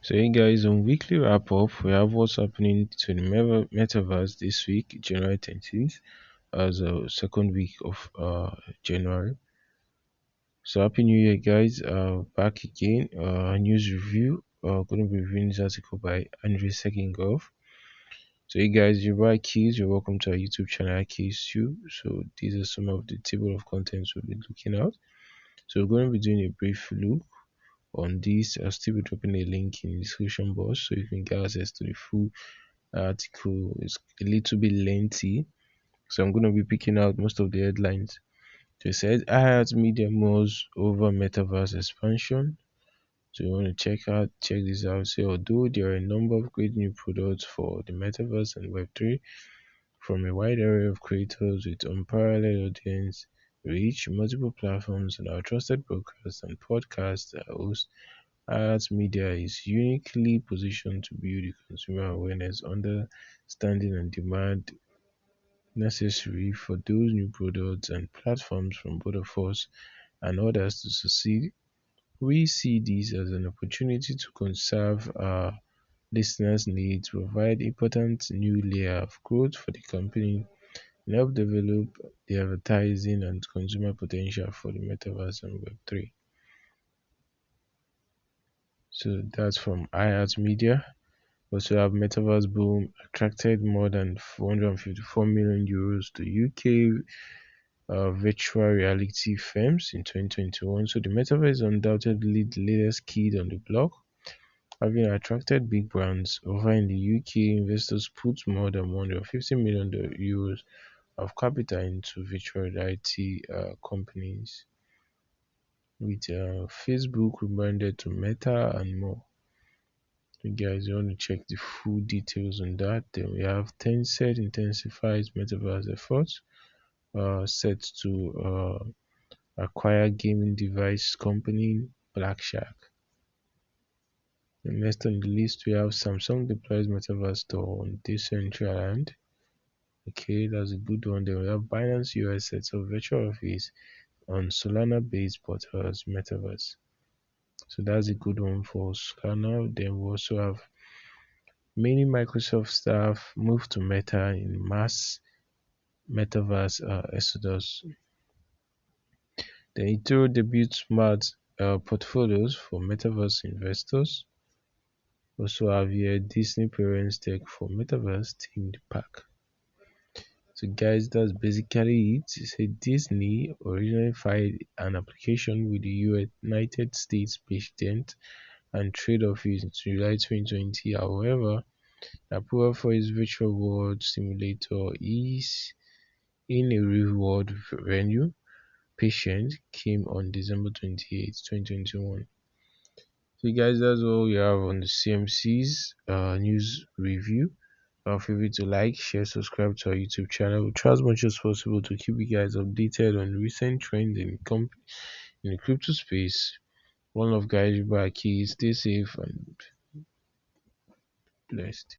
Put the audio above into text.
So, hey guys, on weekly wrap up, we have what's happening to the metaverse this week, January 13th, as a second week of January. So, happy New Year, guys! Back again. News review. Going to be reviewing this article by Andrei Sekingov. So, hey guys, you're Akahilz. You're welcome to our YouTube channel, Akahilz too. So, these are some of the table of contents we'll be looking at. So, we're going to be doing a brief look on this. I'll still be dropping a link in the description box so you can get access to the full article. Is a little bit lengthy, so I'm going to be picking out most of the headlines. So it said iHeart Media moves over metaverse expansion. So you want to check this out. So although there are a number of great new products for the metaverse and Web3 from a wide array of creators with unparalleled audience reach, multiple platforms, and our trusted broadcasts and podcast hosts, iHeart Media is uniquely positioned to build the consumer awareness, understanding, and demand necessary for those new products and platforms from both of us and others to succeed. We see this as an opportunity to conserve our listeners' needs, provide important new layer of growth for the company, and help develop the advertising and consumer potential for the metaverse and Web3. So that's from iHeart Media. Also have Metaverse boom attracted more than 454 million euros to UK virtual reality firms in 2021. So the Metaverse is undoubtedly the latest kid on the block, having attracted big brands. Over in the UK, investors put more than 150 million euros of capital into virtual reality companies, with Facebook rebranded to Meta and more. You guys want to check the full details on that. Then we have Tencent intensifies metaverse efforts, set to acquire gaming device company Black Shark. And next on the list we have Samsung deploys metaverse store on Decentraland. Okay, that's a good one. Then we have Binance US sets up virtual office on Solana based portals metaverse. So that's a good one for Solana. Then we also have many Microsoft staff move to Meta in mass metaverse exodus. Then Ethereum debuts smart portfolios for metaverse investors. Also have here Disney parents tech for metaverse themed pack. So guys, that's basically it. Say Disney originally filed an application with the United States Patent and Trade Office in July 2020. However, approval for its virtual world simulator is in a real world venue. Patient came on December 28, 2021. So guys, that's all we have on the CMC's news review. Feel free to like, share, subscribe to our YouTube channel. We try as much as possible to keep you guys updated on recent trends in the crypto space. One love guys, you back, stay safe and blessed.